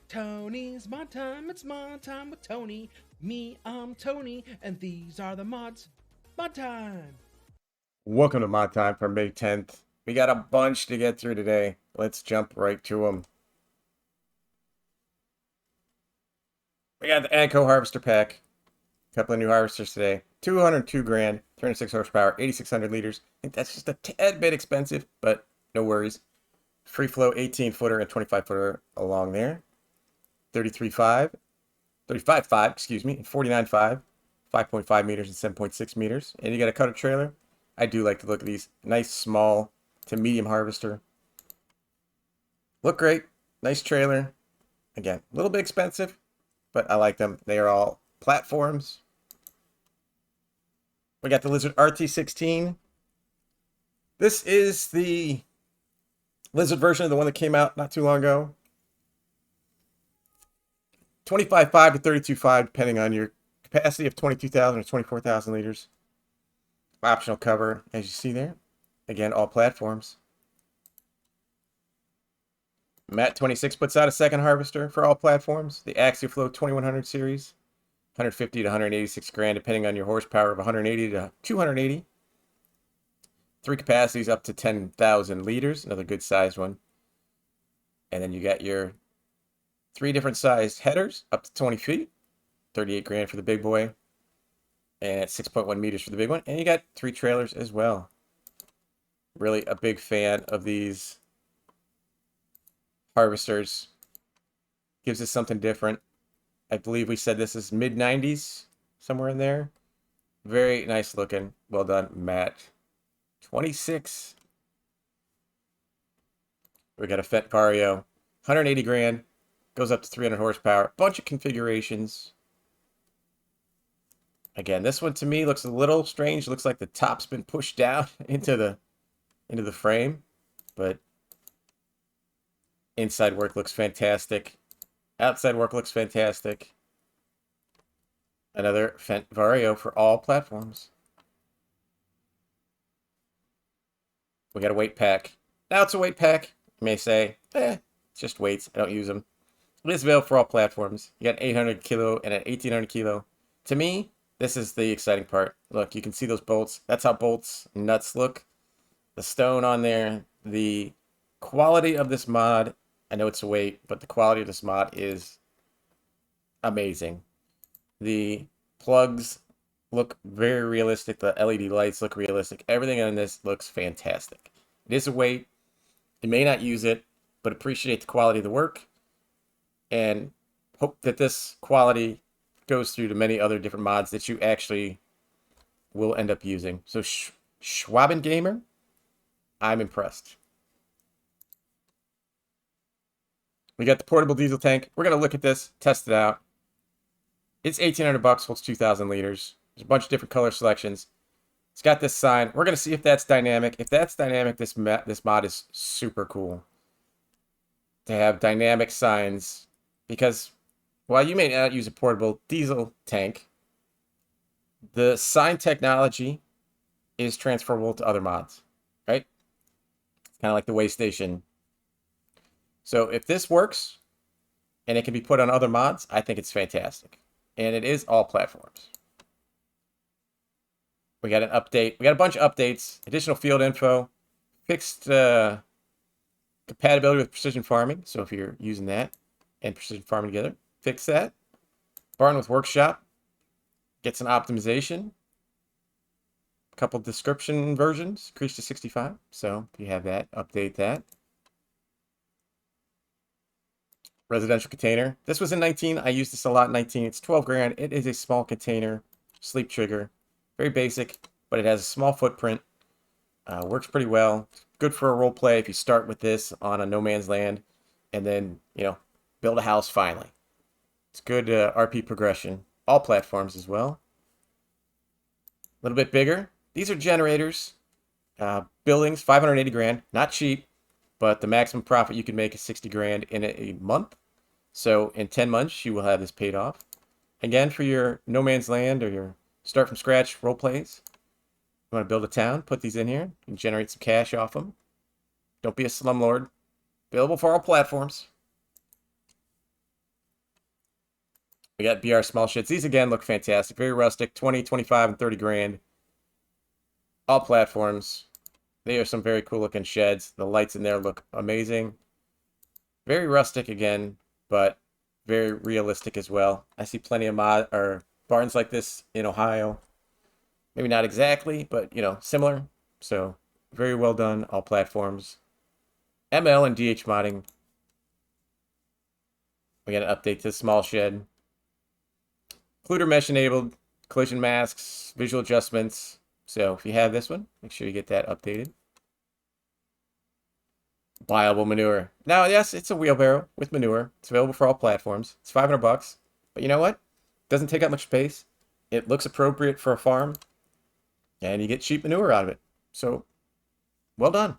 Tony's mod time, it's mod time with Tony. Me, I'm Tony, and these are the mods. Mod time! Welcome to Mod Time for May 10th. We got a bunch to get through today. Let's jump right to them. We got the Anco Harvester Pack. A couple of new harvesters today. 202 grand, 306 horsepower, 8,600 liters. I think that's just a tad bit expensive, but no worries. Free flow 18 footer and 25 footer along there. 33.5, 35.5, excuse me, and 49.5, 5.5 meters and 7.6 meters. And you got a cutter trailer. I do like to look at these. Nice small to medium harvester. Look great. Nice trailer. Again, a little bit expensive, but I like them. They are all platforms. We got the Lizard RT16. This is the Lizard version of the one that came out not too long ago. 25.5 to 32.5, depending on your capacity of 22,000 or 24,000 liters. Optional cover, as you see there. Again, all platforms. Matt 26 puts out a second harvester for all platforms. The AxiaFlow 2100 series. 150 to 186 grand, depending on your horsepower of 180 to 280. 3 capacities up to 10,000 liters. Another good sized one. And then you got your 3 different sized headers up to 20 feet. 38 grand for the big boy. And 6.1 meters for the big one. And you got 3 trailers as well. Really a big fan of these harvesters. Gives us something different. I believe we said this is mid-90s, somewhere in there. Very nice looking. Well done, Matt. 26. We got a Fendt Vario. 180 grand. Goes up to 300 horsepower. Bunch of configurations. Again, this one to me looks a little strange. Looks like the top's been pushed down into the frame. But inside work looks fantastic. Outside work looks fantastic. Another Fendt Vario for all platforms. We got a weight pack. Now it's a weight pack. You may say, it's just weights. I don't use them. It is available for all platforms. You got an 800 kilo and an 1800 kilo. To me, this is the exciting part. Look, you can see those bolts. That's how bolts and nuts look. The stone on there. The quality of this mod, I know it's a weight, but the quality of this mod is amazing. The plugs look very realistic. The LED lights look realistic. Everything on this looks fantastic. It is a weight. You may not use it, but appreciate the quality of the work. And hope that this quality goes through to many other different mods that you actually will end up using. So Schwaben Gamer, I'm impressed. We got the portable diesel tank. We're going to look at this, test it out. It's 1,800 bucks, holds 2,000 liters. There's a bunch of different color selections. It's got this sign. We're going to see if that's dynamic. If that's dynamic, this mod is super cool. To have dynamic signs, because while you may not use a portable diesel tank, the sign technology is transferable to other mods, right? Kind of like the way station. So if this works and it can be put on other mods, I think it's fantastic. And it is all platforms. We got an update. We got a bunch of updates, additional field info, fixed compatibility with precision farming. So if you're using that and precision farming together, fix that. Barn with workshop gets an optimization. A couple description versions, increased to 65. So if you have that, update that. Residential container. This was in 19. I used this a lot in 19. It's 12 grand. It is a small container, sleep trigger. Very basic, but it has a small footprint. Works pretty well. Good for a role play if you start with this on a no man's land and then, build a house finally. It's good RP progression. All platforms as well. A little bit bigger. These are generators. Buildings, 580 grand. Not cheap, but the maximum profit you can make is 60 grand in a month. So in 10 months, you will have this paid off. Again, for your no man's land or your start from scratch role plays. You want to build a town, put these in here. You can generate some cash off them. Don't be a slumlord. Available for all platforms. We got BR small sheds. These again look fantastic. Very rustic. 20, 25, and 30 grand. All platforms. They are some very cool looking sheds. The lights in there look amazing. Very rustic again, but very realistic as well. I see plenty of barns like this in Ohio. Maybe not exactly, but similar. So very well done, all platforms. ML and DH modding. We got an update to the small shed. Occluder mesh enabled, collision masks, visual adjustments. So if you have this one, make sure you get that updated. Viable manure. Now, yes, it's a wheelbarrow with manure. It's available for all platforms. It's $500. But you know what? It doesn't take up much space. It looks appropriate for a farm. And you get cheap manure out of it. So, well done.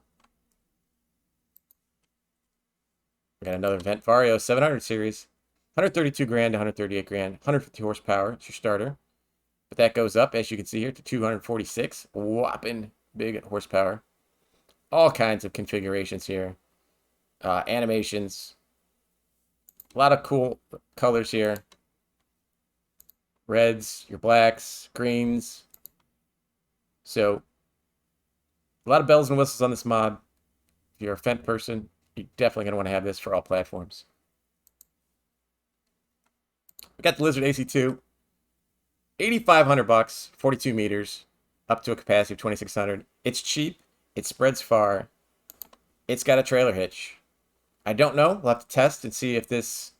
We got another Vent Vario 700 series. 132 grand to 138 grand. 150 horsepower. It's your starter. But that goes up, as you can see here, to 246. Whopping big horsepower. All kinds of configurations here. Animations. A lot of cool colors here. Reds, your blacks, greens. So, a lot of bells and whistles on this mod. If you're a Fent person, you're definitely going to want to have this for all platforms. We got the Lizard AC2. $8,500, 42 meters, up to a capacity of 2,600. It's cheap. It spreads far. It's got a trailer hitch. I don't know. We'll have to test and see if this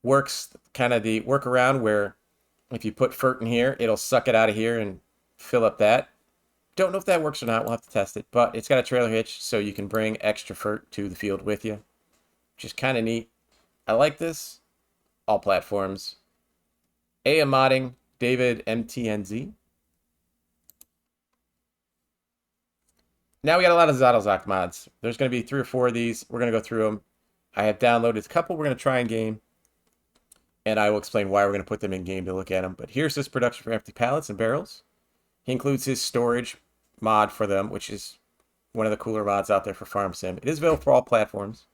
works, kind of the workaround where if you put FERT in here, it'll suck it out of here and fill up that. Don't know if that works or not. We'll have to test it. But it's got a trailer hitch, so you can bring extra FERT to the field with you, which is kind of neat. I like this. All platforms. AM modding, David MTNZ. Now we got a lot of Zadalzak mods. There's going to be 3 or 4 of these. We're going to go through them. I have downloaded a couple we're going to try in game. And I will explain why we're going to put them in game to look at them. But here's his production for empty pallets and barrels. He includes his storage mod for them, which is one of the cooler mods out there for Farm Sim. It is available for all platforms.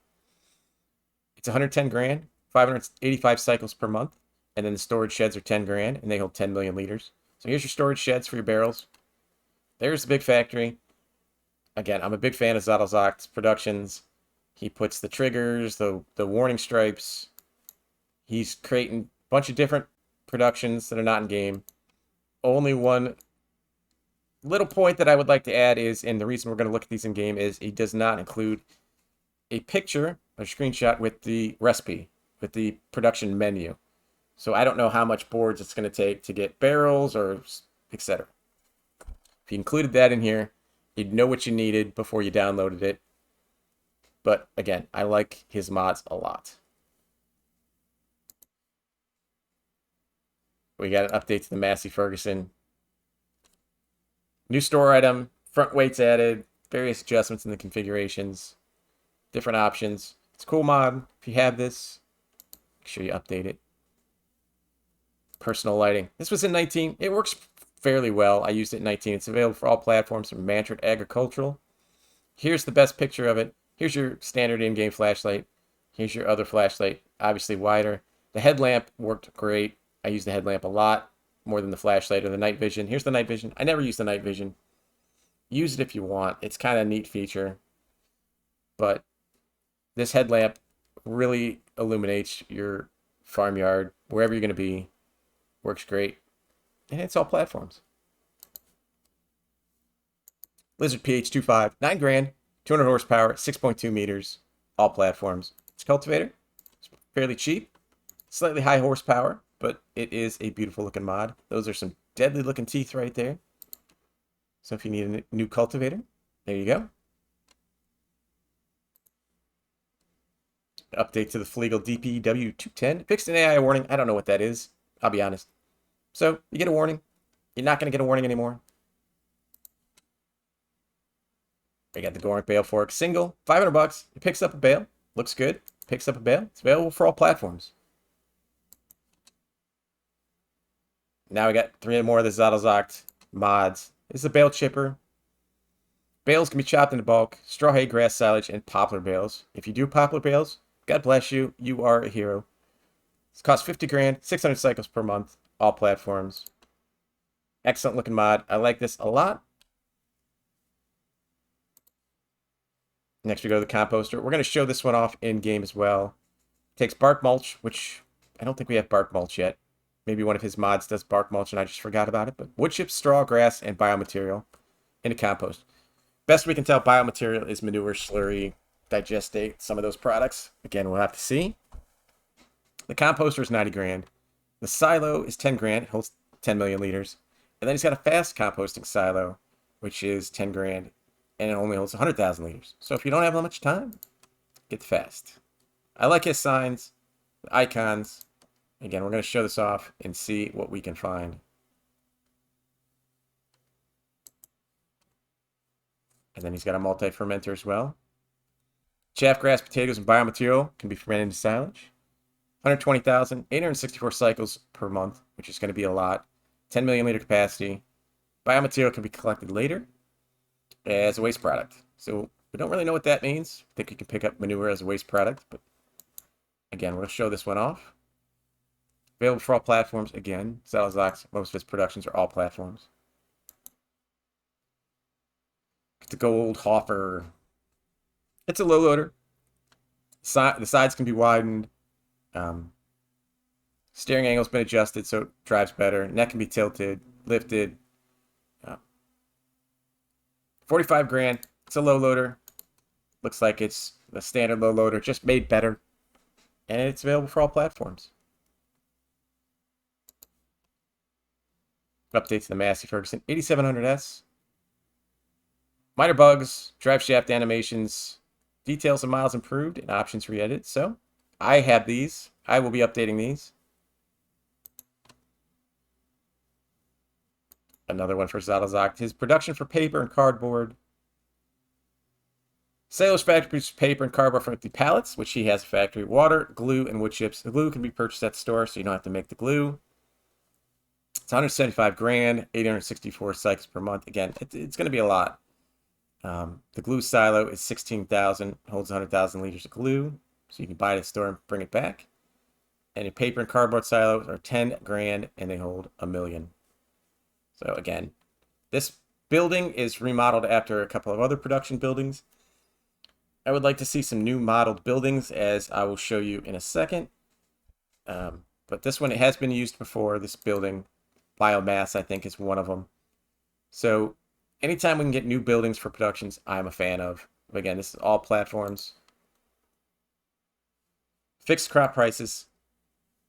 It's 110 grand, 585 cycles per month. And then the storage sheds are 10 grand, and they hold 10 million liters. So here's your storage sheds for your barrels. There's the big factory. Again, I'm a big fan of Zadalzak's productions. He puts the triggers, the warning stripes. He's creating a bunch of different productions that are not in game. Only one little point that I would like to add is, and the reason we're going to look at these in game is he does not include a picture, a screenshot with the recipe, with the production menu. So I don't know how much boards it's going to take to get barrels or etc. If you included that in here, you'd know what you needed before you downloaded it. But again, I like his mods a lot. We got an update to the Massey Ferguson. New store item, front weights added, various adjustments in the configurations, different options. It's a cool mod. If you have this, make sure you update it. Personal lighting. This was in 19. It works fairly well. I used it in 19. It's available for all platforms from Mantrid Agricultural. Here's the best picture of it. Here's your standard in-game flashlight. Here's your other flashlight, obviously wider. The headlamp worked great. I use the headlamp a lot, more than the flashlight or the night vision. Here's the night vision. I never use the night vision. Use it if you want. It's kind of a neat feature. But this headlamp really illuminates your farmyard, wherever you're going to be. Works great. And it's all platforms. Lizard PH25, 9 grand, 200 horsepower, 6.2 meters, all platforms. It's a cultivator. It's fairly cheap. Slightly high horsepower, but it is a beautiful looking mod. Those are some deadly looking teeth right there. So if you need a new cultivator, there you go. Update to the Flegel DPW210. Fixed an AI warning. I don't know what that is. I'll be honest. So you get a warning. You're not going to get a warning anymore. We got the Gorink Bale Fork. Single, $500. It picks up a bale. Looks good. Picks up a bale. It's available for all platforms. Now we got 3 more of the Zadalzak mods. This is a bale chipper. Bales can be chopped into bulk. Straw hay, grass silage, and poplar bales. If you do poplar bales, God bless you. You are a hero. This costs 50 grand, 600 cycles per month, all platforms. Excellent looking mod. I like this a lot. Next, we go to the composter. We're going to show this one off in game as well. Takes bark mulch, which I don't think we have bark mulch yet. Maybe one of his mods does bark mulch and I just forgot about it. But wood chips, straw, grass, and biomaterial in a compost. Best we can tell, biomaterial is manure, slurry, digestate, some of those products. Again, we'll have to see. The composter is 90 grand. The silo is 10 grand. It holds 10 million liters. And then he's got a fast composting silo, which is 10 grand. And it only holds 100,000 liters. So if you don't have that much time, get the fast. I like his signs, the icons. Again, we're going to show this off and see what we can find. And then he's got a multi-fermenter as well. Chaff grass, potatoes, and biomaterial can be fermented into silage. 120,000, 864 cycles per month, which is going to be a lot. 10 million liter capacity. Biomaterial can be collected later as a waste product. So we don't really know what that means. I think you can pick up manure as a waste product, but again, we're going to show this one off. Available for all platforms. Again, Salazar, most of his productions are all platforms. The gold hopper. It's a low loader. The sides can be widened. Steering angle's been adjusted so it drives better. Neck can be tilted, lifted. 45 grand. It's a low loader. Looks like it's a standard low loader, just made better. And it's available for all platforms. Update to the Massey Ferguson 8700S. Minor bugs, drive shaft animations, details and miles improved, and options re-edited. So I have these. I will be updating these. Another one for Zadalzak. His production for paper and cardboard. Sailor's factory produces paper and cardboard from empty pallets, which he has a factory. Water, glue, and wood chips. The glue can be purchased at the store, so you don't have to make the glue. It's 175 grand, 864 cycles per month. Again, it's going to be a lot. The glue silo is 16,000, holds 100,000 liters of glue, so you can buy it at the store and bring it back. And your paper and cardboard silos are 10 grand, and they hold 1 million. So again, this building is remodeled after a couple of other production buildings. I would like to see some new modeled buildings, as I will show you in a second. But this one, it has been used before, this building. Biomass, I think, is one of them. So anytime we can get new buildings for productions, I'm a fan of. But again, this is all platforms. Fixed crop prices.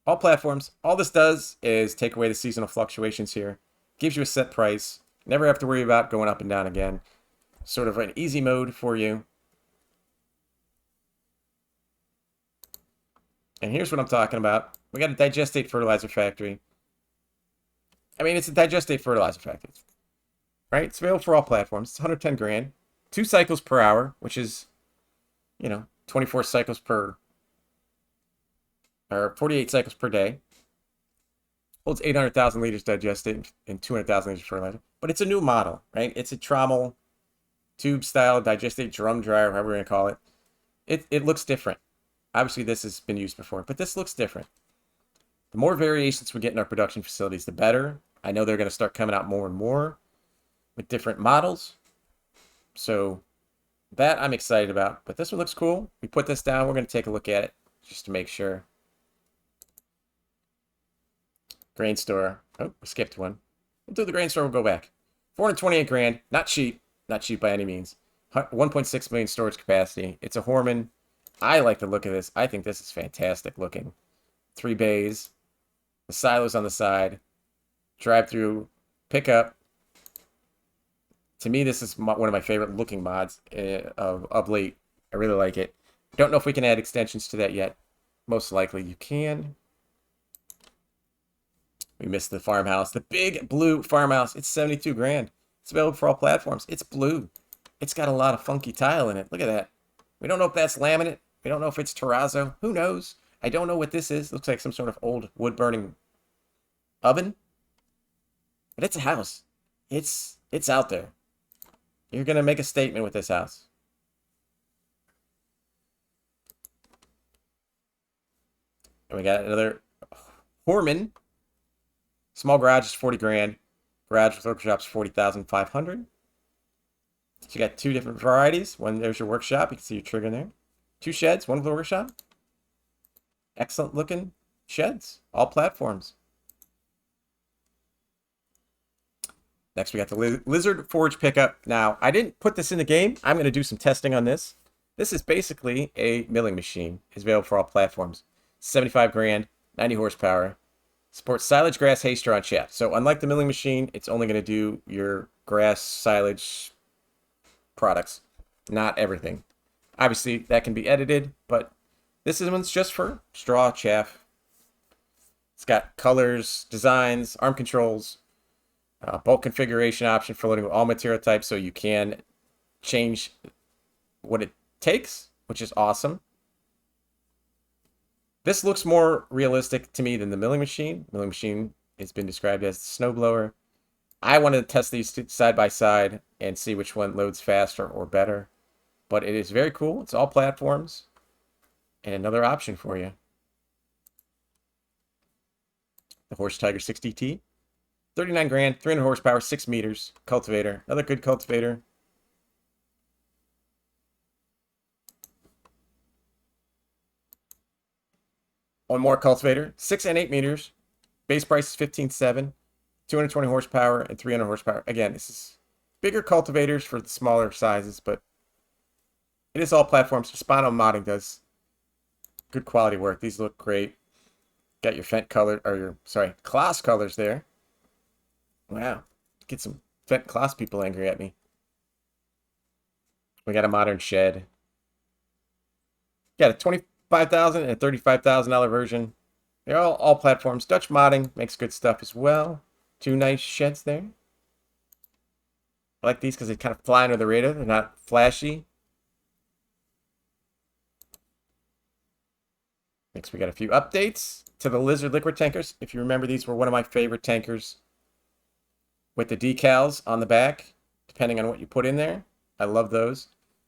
All platforms. All this does is take away the seasonal fluctuations here. Gives you a set price. Never have to worry about going up and down again. Sort of an easy mode for you. And here's what I'm talking about. We got a digestate fertilizer factory. I mean, it's a digestate fertilizer factory, right? It's available for all platforms. It's 110 grand. 2 cycles per hour, which is, 24 cycles per, or 48 cycles per day. Holds 800,000 liters digestate and 200,000 liters fertilizer. But it's a new model, right? It's a trommel, tube style, digestate drum dryer, however we're going to call it. It looks different. Obviously, this has been used before, but this looks different. The more variations we get in our production facilities, the better. I know they're going to start coming out more and more with different models. So that I'm excited about. But this one looks cool. We put this down. We're going to take a look at it just to make sure. Grain store. Oh, we skipped one. We'll do the grain store. We'll go back. 428 grand. Not cheap. Not cheap by any means. 1.6 million storage capacity. It's a Horman. I like the look of this. I think this is fantastic looking. 3 bays. The silos on the side. Drive-through. Pickup. To me, this is one of my favorite looking mods of late. I really like it. Don't know if we can add extensions to that yet. Most likely you can. We missed the farmhouse. The big blue farmhouse. It's 72 grand. It's available for all platforms. It's blue. It's got a lot of funky tile in it. Look at that. We don't know if that's laminate. We don't know if it's terrazzo. Who knows? I don't know what this is. Looks like some sort of old wood-burning oven. But it's a house. It's out there. You're going to make a statement with this house. And we got another Horman. Small garage is 40 grand. Garage with workshop's 40,500. So you got two different varieties. One, there's your workshop. You can see your trigger there. Two sheds, one with a workshop. Excellent looking sheds. All platforms. Next, we got the Lizard Forge pickup. Now, I didn't put this in the game. I'm going to do some testing on this. This is basically a milling machine. It's available for all platforms. 75 grand, 90 horsepower. Supports silage, grass, hay, straw, and chaff. So unlike the milling machine, it's only going to do your grass, silage products, not everything. Obviously, that can be edited, but this one's just for straw, chaff. It's got colors, designs, arm controls, bulk configuration option for loading with all material types, so you can change what it takes, which is awesome. This looks more realistic to me than the milling machine. Milling machine has been described as the snowblower. I wanted to test these two side by side and see which one loads faster or better. But it is very cool. It's all platforms. And another option for you. The Horse Tiger 60T. 39 grand, 300 horsepower, 6 meters. Cultivator. Another good cultivator. One more cultivator. 6 and 8 meters. Base price is 15.7. 220 horsepower and 300 horsepower. Again, this is bigger cultivators for the smaller sizes, but it is all platforms. Spano Modding does good quality work. These look great. Got your Fent color, or your, sorry, Claas colors there. Wow. Get some Fent Claas people angry at me. We got a modern shed. Got a $25,000 and a $35,000 version. They're all platforms. Dutch Modding makes good stuff as well. Two nice sheds there. I like these because they kind of fly under the radar. They're not flashy. Next, we got a few updates to the Lizard liquid tankers. If you remember, these were one of my favorite tankers with the decals on the back, depending on what you put in there. I love those.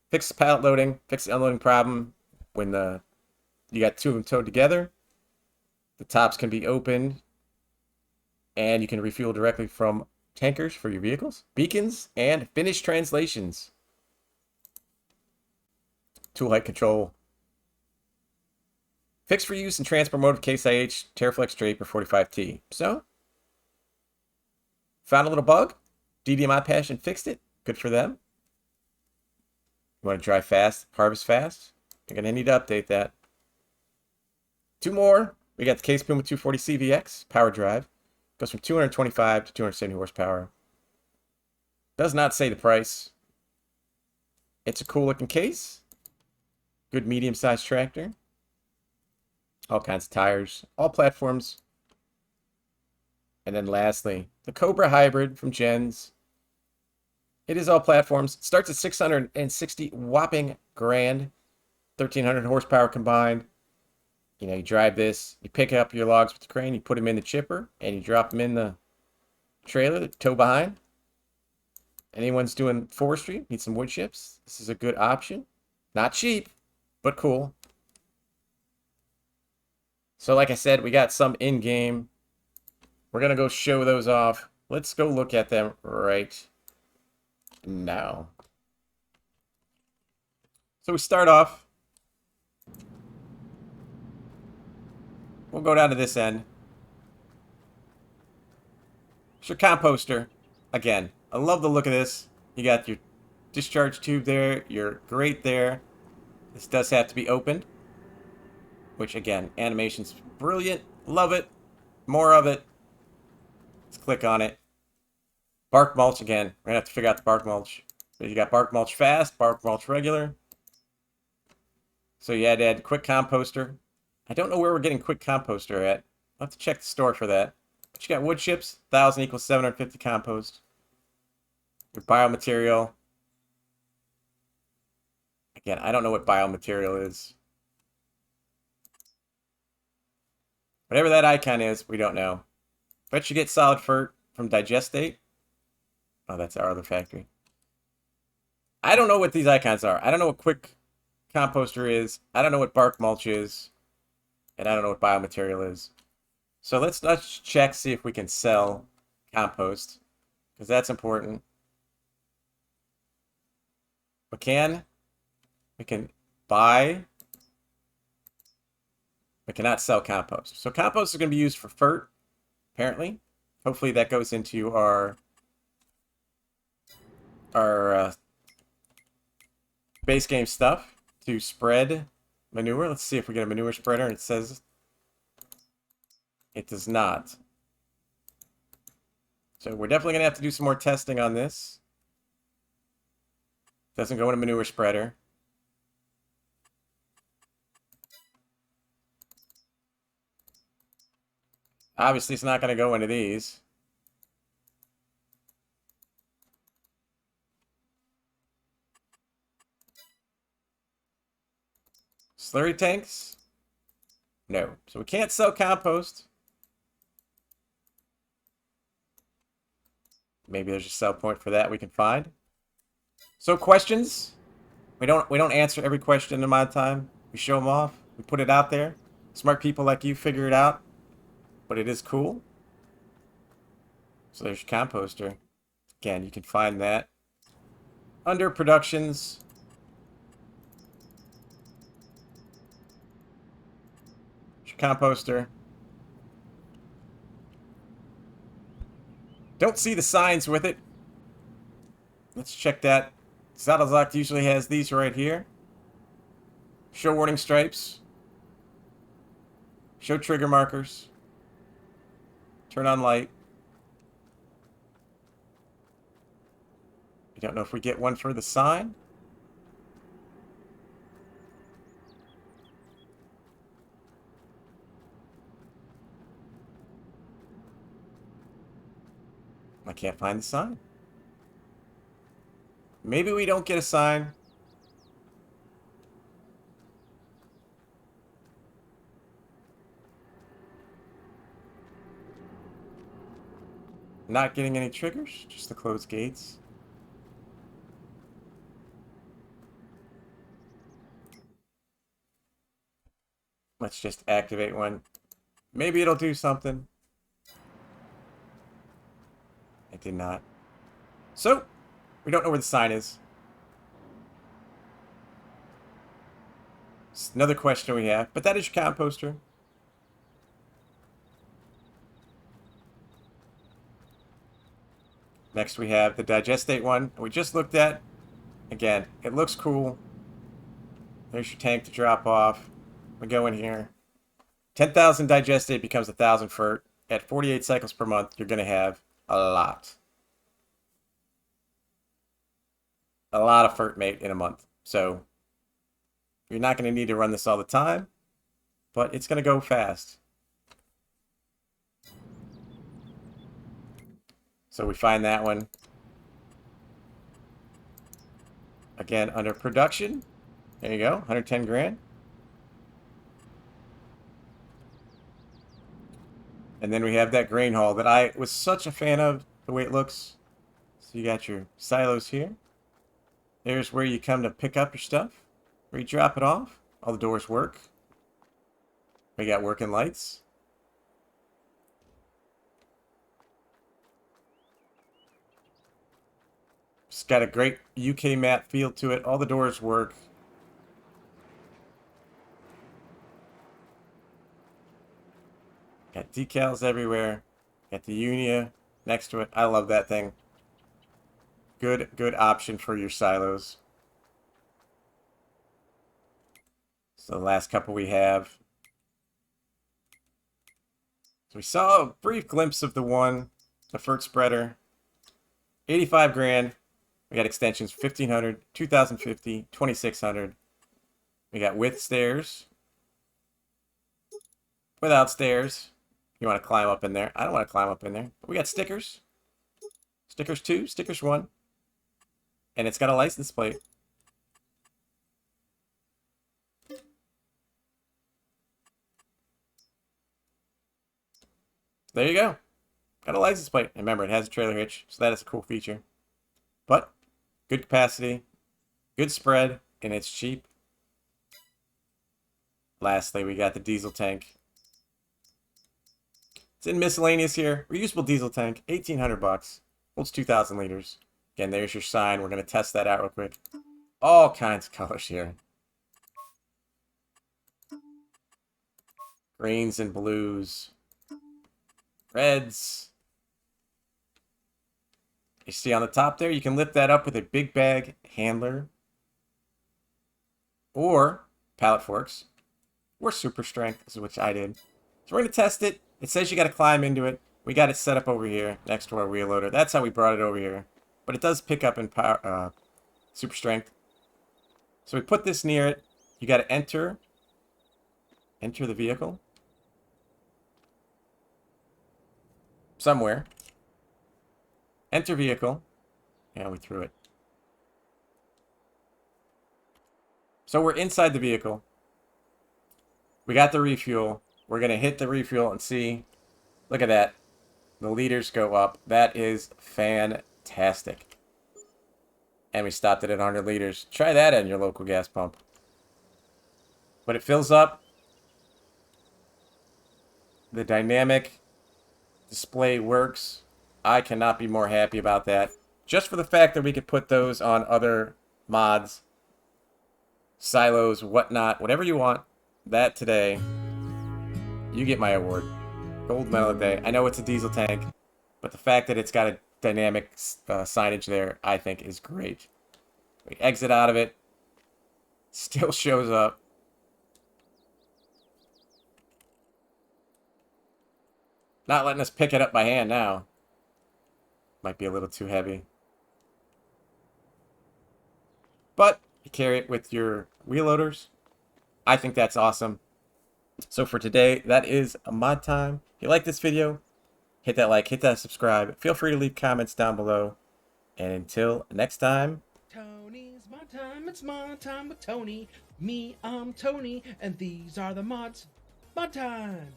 Fix the pallet loading, fix the unloading problem when you got two of them towed together. The tops can be opened, and you can refuel directly from tankers for your vehicles. Beacons and Finnish translations. Tool height control. Fixed for use in transport mode of Case IH, Terraflex Draper 45T. So, found a little bug. DDMI Passion fixed it. Good for them. You want to dry fast, harvest fast? You're going to need to update that. Two more. We got the Case Puma 240 CVX power drive. Goes from 225 to 270 horsepower. Does not say the price. It's a cool looking case. Good medium-sized tractor. All kinds of tires. All platforms. And then lastly, the Cobra Hybrid from Gens. It is all platforms. It starts at 660 whopping grand. 1,300 horsepower combined. You know, you drive this, you pick up your logs with the crane, you put them in the chipper, and you drop them in the trailer, the tow behind. Anyone's doing forestry, need some wood chips, this is a good option. Not cheap, but cool. So like I said, we got some in-game. We're going to go show those off. Let's go look at them right now. So we start off. We'll go down to this end. It's your composter. Again, I love the look of this. You got your discharge tube there, your grate there. This does have to be opened. Which, again, animation's brilliant. Love it. More of it. Let's click on it. Bark mulch, again. We're going to have to figure out the bark mulch. So you got bark mulch fast, bark mulch regular. So you had to add quick composter. I don't know where we're getting quick composter at. I'll have to check the store for that. But you got wood chips, 1,000 equals 750 compost. Your biomaterial. Again, I don't know what biomaterial is. Whatever that icon is, we don't know. Bet you get solid fert from Digestate. Oh, that's our other factory. I don't know what these icons are. I don't know what quick composter is. I don't know what bark mulch is. And I don't know what biomaterial is. So let's check, see if we can sell compost, because that's important. We can buy. We cannot sell compost. So compost is going to be used for FERT, apparently. Hopefully that goes into our base game stuff to spread manure. Let's see if we get a manure spreader. It says it does not. So we're definitely going to have to do some more testing on this. Doesn't go in a manure spreader. Obviously, it's not going to go into these. Slurry tanks? No. So we can't sell compost. Maybe there's a sell point for that we can find. So questions? We don't answer every question in my time. We show them off. We put it out there. Smart people like you figure it out. But it is cool. So there's your composter. Again, you can find that under productions. Your composter. Don't see the signs with it. Let's check that. Saddlezoct usually has these right here. Show warning stripes. Show trigger markers. Turn on light. I don't know if we get one for the sign. I can't find the sign. Maybe we don't get a sign. Not getting any triggers, just the closed gates. Let's just activate one. Maybe it'll do something. It did not. So, we don't know where the sign is. It's another question we have, but that is your composter. Next we have the digestate one. We just looked at. Again, it looks cool. There's your tank to drop off. We go in here. 10,000 digestate becomes 1,000 FERT. At 48 cycles per month, you're going to have a lot. A lot of FERT mate in a month. So, you're not going to need to run this all the time, but it's going to go fast. So we find that one. Again, under production. There you go, 110 grand. And then we have that grain haul that I was such a fan of, the way it looks. So you got your silos here. There's where you come to pick up your stuff, where you drop it off. All the doors work. We got working lights. It's got a great UK map feel to it. All the doors work. Got decals everywhere. Got the Unia next to it. I love that thing. Good option for your silos. So the last couple we have. So we saw a brief glimpse of the one, the FERT spreader. 85 grand. We got extensions 1,500, 2,050, 2,600. We got with stairs. Without stairs. You want to climb up in there. I don't want to climb up in there. But we got stickers. Stickers 2, stickers 1. And it's got a license plate. There you go. Got a license plate. And remember, it has a trailer hitch, so that is a cool feature. But, good capacity, good spread, and it's cheap. Lastly, we got the diesel tank. It's in miscellaneous here. Reusable diesel tank, 1,800 bucks. Holds 2,000 liters. Again, there's your sign. We're going to test that out real quick. All kinds of colors here. Greens and blues. Reds. You see on the top there, you can lift that up with a big bag handler. Or pallet forks. Or super strength, which I did. So we're going to test it. It says you got to climb into it. We got it set up over here next to our wheel loader. That's how we brought it over here. But it does pick up in power, super strength. So we put this near it. You got to enter the vehicle. Somewhere. Enter vehicle. And we threw it. So we're inside the vehicle. We got the refuel. We're going to hit the refuel and see. Look at that. The liters go up. That is fantastic. And we stopped it at 100 liters. Try that at your local gas pump. But it fills up. The dynamic display works. I cannot be more happy about that. Just for the fact that we could put those on other mods, silos, whatnot, whatever you want. That today, you get my award. Gold medal of the day. I know it's a diesel tank, but the fact that it's got a dynamic signage there, I think is great. We exit out of it. Still shows up. Not letting us pick it up by hand now. Might be a little too heavy. But you carry it with your wheel loaders. I think that's awesome. So for today, that is mod time. If you like this video, hit that like, hit that subscribe. Feel free to leave comments down below. And until next time. Tony's mod time. It's mod time with Tony. Me, I'm Tony. And these are the mods. Mod time.